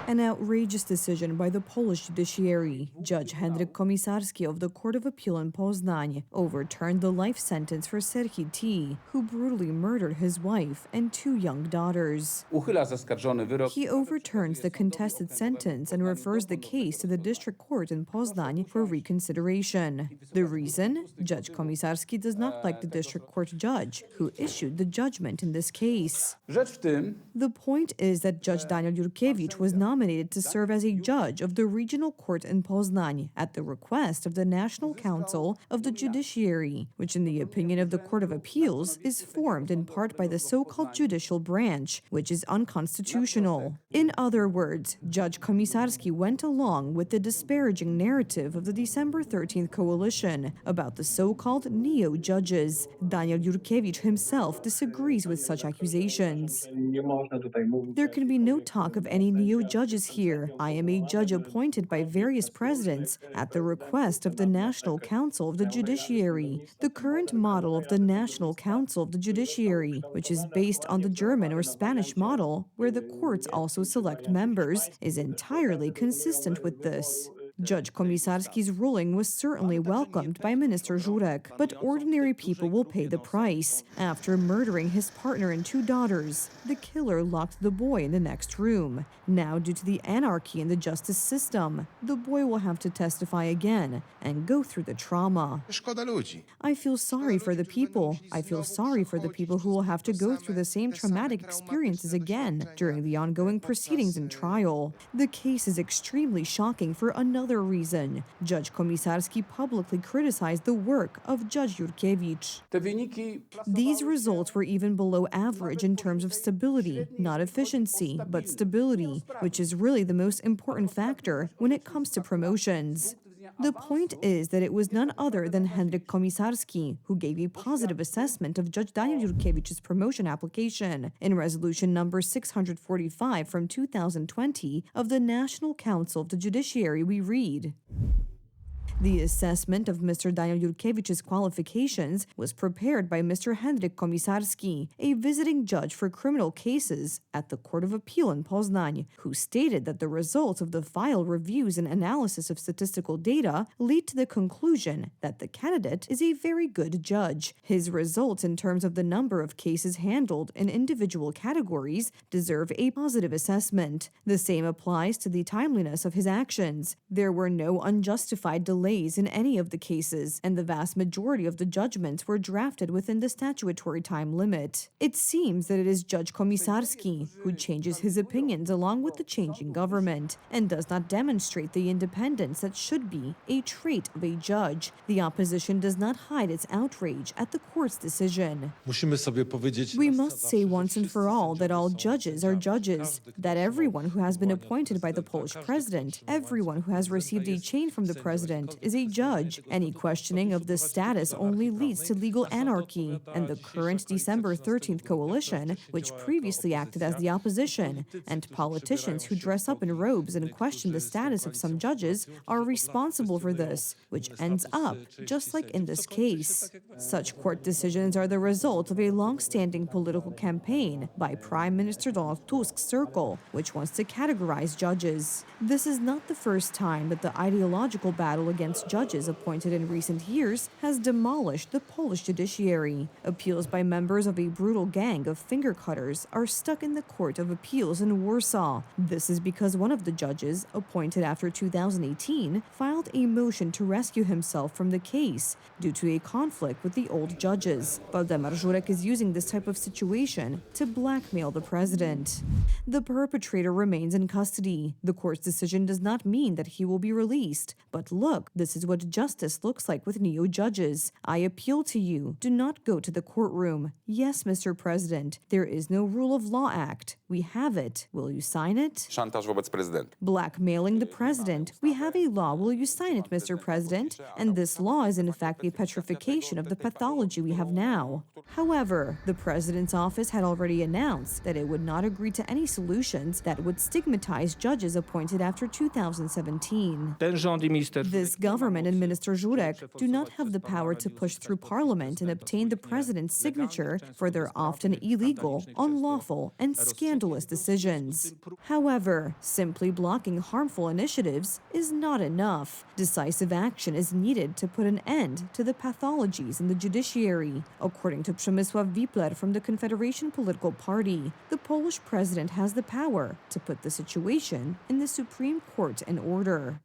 An outrageous decision by the Polish judiciary. Judge Henryk Komisarski of the Court of Appeal in Poznań overturned the life sentence for Serhii T., who brutally murdered his wife and two young daughters. Uchyla zaskarżony wyrok. He overturns the contested sentence and refers the case to the district court in Poznań for reconsideration. The reason? Judge Komisarski does not like the district court judge who issued the judgment in this case. Rzecz w tym, The point is that Judge Daniel Jurkiewicz was nominated to serve as a judge of the regional court in Poznań at the request of the National Council of the Judiciary, which in the opinion of the Court of Appeals is formed in part by the so-called judicial branch, which is unconstitutional. In other words, Judge Komisarski went along with the disparaging narrative of the December 13th coalition about the so-called neo-judges. Daniel Jurkiewicz himself disagrees with such accusations. There can be no talk of any neo-judges here. I am a judge appointed by various presidents at the request of the National Council of the Judiciary. The current model of the National Council of the Judiciary, which is based on the German or Spanish model, where the courts also select members, is entirely consistent with this. Judge Komisarski's ruling was certainly welcomed by Minister Żurek, but ordinary people will pay the price. After murdering his partner and two daughters, the killer locked the boy in the next room. Now, due to the anarchy in the justice system, the boy will have to testify again and go through the trauma. Szkoda ludzi. I feel sorry for the people. I feel sorry for the people who will have to go through the same traumatic experiences again during the ongoing proceedings and trial. The case is extremely shocking for another reason. Judge Komisarski publicly criticized the work of Judge Jurkiewicz. te wyniki These results were even below average in terms of stability, not efficiency, but stability, which is really the most important factor when it comes to promotions. The point is that it was none other than Henryk Komisarski who gave a positive assessment of Judge Daniel Jurkiewicz's promotion application in resolution number 645 from 2020 of the National Council of the Judiciary. We read, "The assessment of Mr. Daniel Jurkiewicz's qualifications was prepared by Mr. Henryk Komisarski, a visiting judge for criminal cases at the Court of Appeal in Poznań, who stated that the results of the file reviews and analysis of statistical data lead to the conclusion that the candidate is a very good judge. His results in terms of the number of cases handled in individual categories deserve a positive assessment. The same applies to the timeliness of his actions. There were no unjustified delays in any of the cases, and the vast majority of the judgments were drafted within the statutory time limit. It seems that it is Judge Komisarski who changes his opinions along with the changing government and does not demonstrate the independence that should be a trait of a judge. The opposition does not hide its outrage at the court's decision. Musimy sobie powiedzieć. We must say once and for all that all judges are judges, that everyone who has been appointed by the Polish president, everyone who has received a chain from the president, is a judge. Any questioning of this status only leads to legal anarchy, and the current December 13th coalition, which previously acted as the opposition, and politicians who dress up in robes and question the status of some judges are responsible for this, which ends up just like in this case. Such court decisions are the result of a long-standing political campaign by Prime Minister Donald Tusk's circle, which wants to categorize judges. This is not the first time that the ideological battle against judges appointed in recent years has demolished the Polish judiciary. Appeals by members of a brutal gang of finger cutters are stuck in the Court of Appeals in Warsaw. This is because one of the judges, appointed after 2018, filed a motion to rescue himself from the case due to a conflict with the old judges. Waldemar Żurek is using this type of situation to blackmail the president. The perpetrator remains in custody. The court's decision does not mean that he will be released. But look, this is what justice looks like with neo-judges. I appeal to you, do not go to the courtroom. Yes, Mr. President, there is no Rule of Law Act. We have it. Will you sign it? szantaż wobec prezydenta. Blackmailing the president. We have a law. Will you sign it, Mr. President? And this law is in fact a petrification of the pathology we have now. However, the president's office had already announced that it would not agree to any solutions that would stigmatize judges appointed after 2017. Ten rząd i minister This government and Minister Jurek do not have the power to push through parliament and obtain the president's signature for their often illegal, unlawful, and scandalous decisions. However, simply blocking harmful initiatives is not enough. Decisive action is needed to put an end to the pathologies in the judiciary. According to Przemysław Wipler from the Confederation Political Party, the Polish president has the power to put the situation in the Supreme Court in order.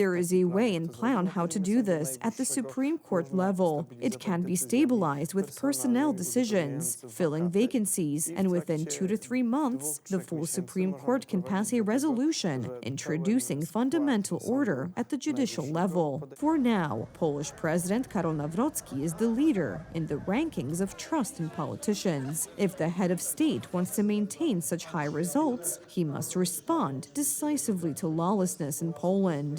There is a way and plan how to do this at the Supreme Court level. It can be stabilized with personnel decisions, filling vacancies, and within 2 to 3 months, the full Supreme Court can pass a resolution introducing fundamental order at the judicial level. For now, Polish President Karol Nawrocki is the leader in the rankings of trust in politicians. If the head of state wants to maintain such high results, he must respond decisively to lawlessness in Poland.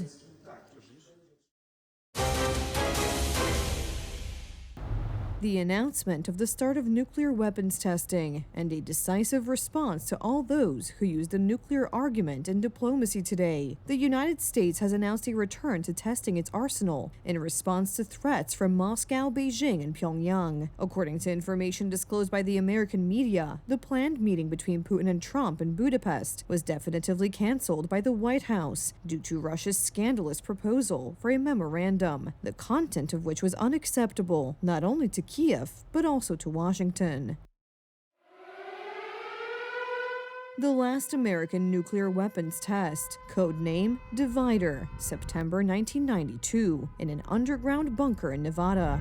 The announcement of the start of nuclear weapons testing and a decisive response to all those who use the nuclear argument in diplomacy today. The United States has announced a return to testing its arsenal in response to threats from Moscow, Beijing, and Pyongyang. According to information disclosed by the American media, the planned meeting between Putin and Trump in Budapest was definitively canceled by the White House due to Russia's scandalous proposal for a memorandum, the content of which was unacceptable not only to Kiev, but also to Washington. The last American nuclear weapons test, codename Divider, September 1992, in an underground bunker in Nevada.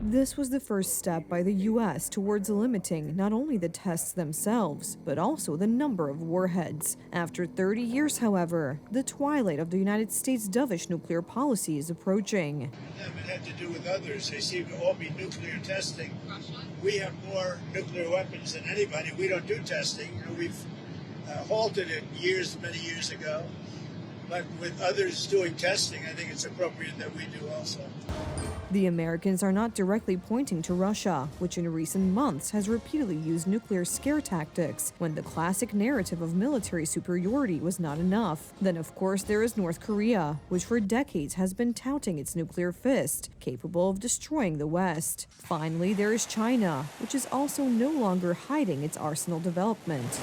This was the first step by the U.S. towards limiting not only the tests themselves, but also the number of warheads. After 30 years, however, the twilight of the United States' dovish nuclear policy is approaching. It had to do with others. They seem to all be nuclear testing. We have more nuclear weapons than anybody. We don't do testing. We've halted it many years ago. But with others doing testing, I think it's appropriate that we do also. The Americans are not directly pointing to Russia, which in recent months has repeatedly used nuclear scare tactics when the classic narrative of military superiority was not enough. Then, of course, there is North Korea, which for decades has been touting its nuclear fist, capable of destroying the West. Finally, there is China, which is also no longer hiding its arsenal development.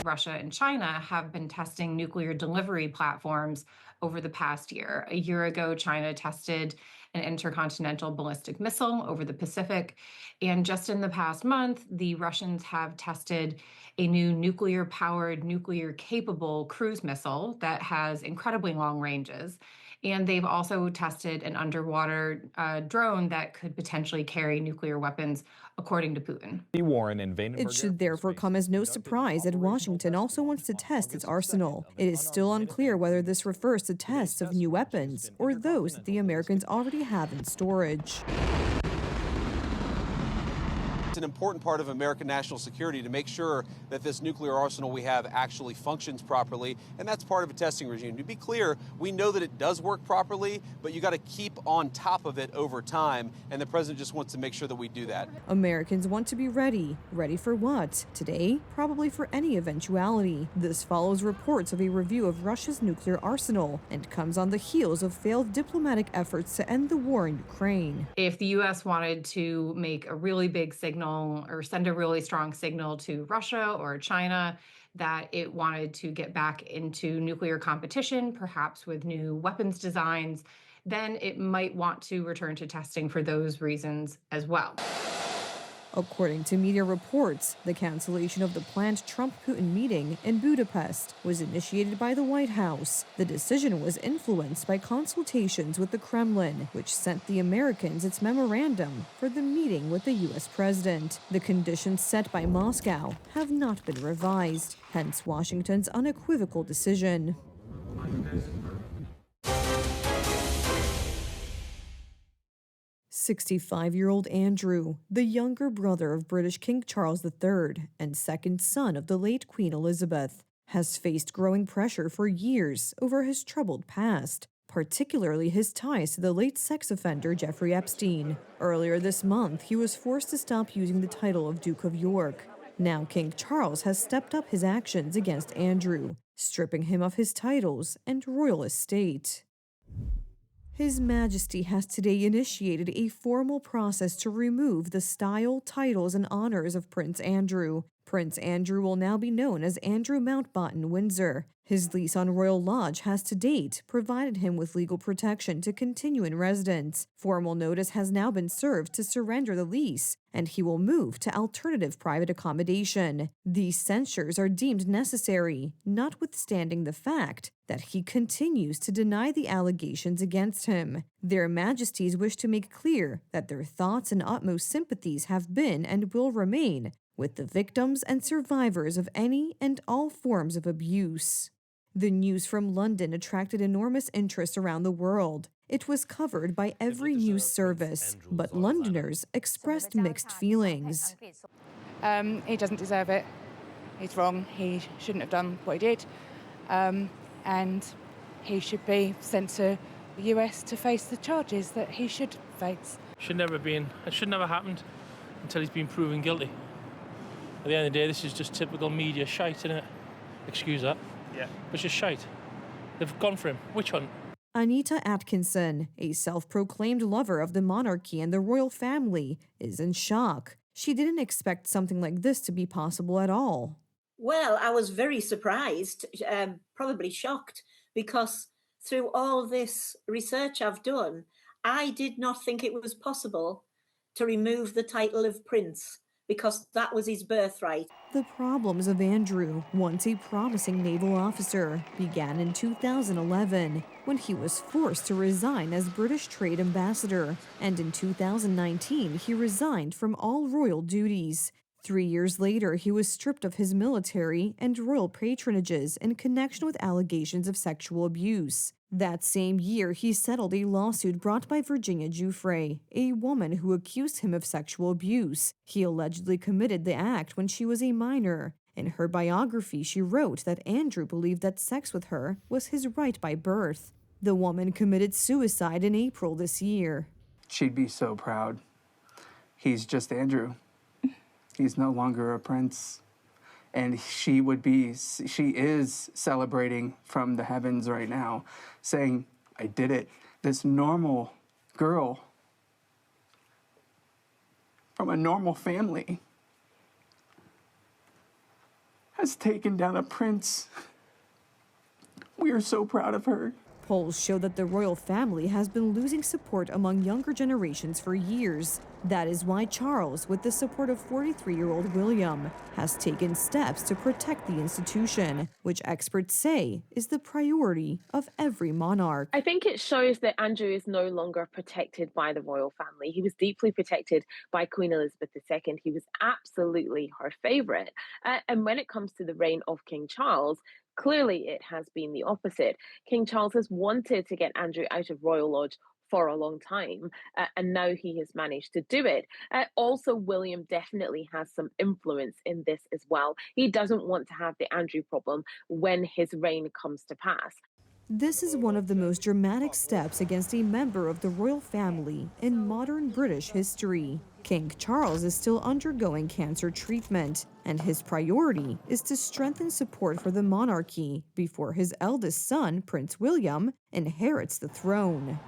Russia and China have been testing nuclear delivery platforms over the past year. A year ago, China tested an intercontinental ballistic missile over the Pacific. And just in the past month, the Russians have tested a new nuclear-powered, nuclear-capable cruise missile that has incredibly long ranges. And they've also tested an underwater drone that could potentially carry nuclear weapons, according to Putin. It should therefore come as no surprise that Washington also wants to test its arsenal. It is still unclear whether this refers to tests of new weapons or those that the Americans already have in storage. It's an important part of American national security to make sure that this nuclear arsenal we have actually functions properly, and that's part of a testing regime. To be clear, we know that it does work properly, but you got to keep on top of it over time, and the president just wants to make sure that we do that. Americans want to be ready. Ready for what? Today? Probably for any eventuality. This follows reports of a review of Russia's nuclear arsenal and comes on the heels of failed diplomatic efforts to end the war in Ukraine. If the U.S. wanted to make a really big signal or send a really strong signal to Russia or China that it wanted to get back into nuclear competition, perhaps with new weapons designs, then it might want to return to testing for those reasons as well. According to media reports, the cancellation of the planned Trump-Putin meeting in Budapest was initiated by the White House. The decision was influenced by consultations with the Kremlin, which sent the Americans its memorandum for the meeting with the U.S. president. The conditions set by Moscow have not been revised, hence Washington's unequivocal decision. 65-year-old Andrew, the younger brother of British King Charles III and second son of the late Queen Elizabeth, has faced growing pressure for years over his troubled past, particularly his ties to the late sex offender Jeffrey Epstein. Earlier this month, he was forced to stop using the title of Duke of York. Now King Charles has stepped up his actions against Andrew, stripping him of his titles and royal estate. His Majesty has today initiated a formal process to remove the style, titles, and honors of Prince Andrew. Prince Andrew will now be known as Andrew Mountbatten Windsor. His lease on Royal Lodge has to date provided him with legal protection to continue in residence. Formal notice has now been served to surrender the lease, and he will move to alternative private accommodation. These censures are deemed necessary, notwithstanding the fact that he continues to deny the allegations against him. Their Majesties wish to make clear that their thoughts and utmost sympathies have been and will remain with the victims and survivors of any and all forms of abuse. The news from London attracted enormous interest around the world. It was covered by every news service, but Londoners expressed mixed feelings. He doesn't deserve it. He's wrong. He shouldn't have done what he did. And he should be sent to the US to face the charges that he should face. It should never have happened until he's been proven guilty. At the end of the day, this is just typical media shite, isn't it? Excuse that. Yeah. It's just shite. They've gone for him. Witch hunt. Anita Atkinson, a self-proclaimed lover of the monarchy and the royal family, is in shock. She didn't expect something like this to be possible at all. Well, I was very surprised, probably shocked, because through all this research I've done, I did not think it was possible to remove the title of Prince, because that was his birthright. The problems of Andrew, once a promising naval officer, began in 2011 when he was forced to resign as British Trade Ambassador, and in 2019 he resigned from all royal duties. 3 years later, he was stripped of his military and royal patronages in connection with allegations of sexual abuse. That same year, he settled a lawsuit brought by Virginia Giuffre, a woman who accused him of sexual abuse. He allegedly committed the act when she was a minor. In her biography, she wrote that Andrew believed that sex with her was his right by birth. The woman committed suicide in April this year. She'd be so proud. He's just Andrew. He's no longer a prince. And she is celebrating from the heavens right now, saying, I did it. This normal girl from a normal family has taken down a prince. We are so proud of her. Polls show that the royal family has been losing support among younger generations for years. That is why Charles, with the support of 43-year-old William, has taken steps to protect the institution, which experts say is the priority of every monarch. I think it shows that Andrew is no longer protected by the royal family. He was deeply protected by Queen Elizabeth II. He was absolutely her favourite. And when it comes to the reign of King Charles, clearly it has been the opposite. King Charles has wanted to get Andrew out of Royal Lodge for a long time, and now he has managed to do it. Also, William definitely has some influence in this as well. He doesn't want to have the Andrew problem when his reign comes to pass. This is one of the most dramatic steps against a member of the royal family in modern British history. King Charles is still undergoing cancer treatment, and his priority is to strengthen support for the monarchy before his eldest son, Prince William, inherits the throne.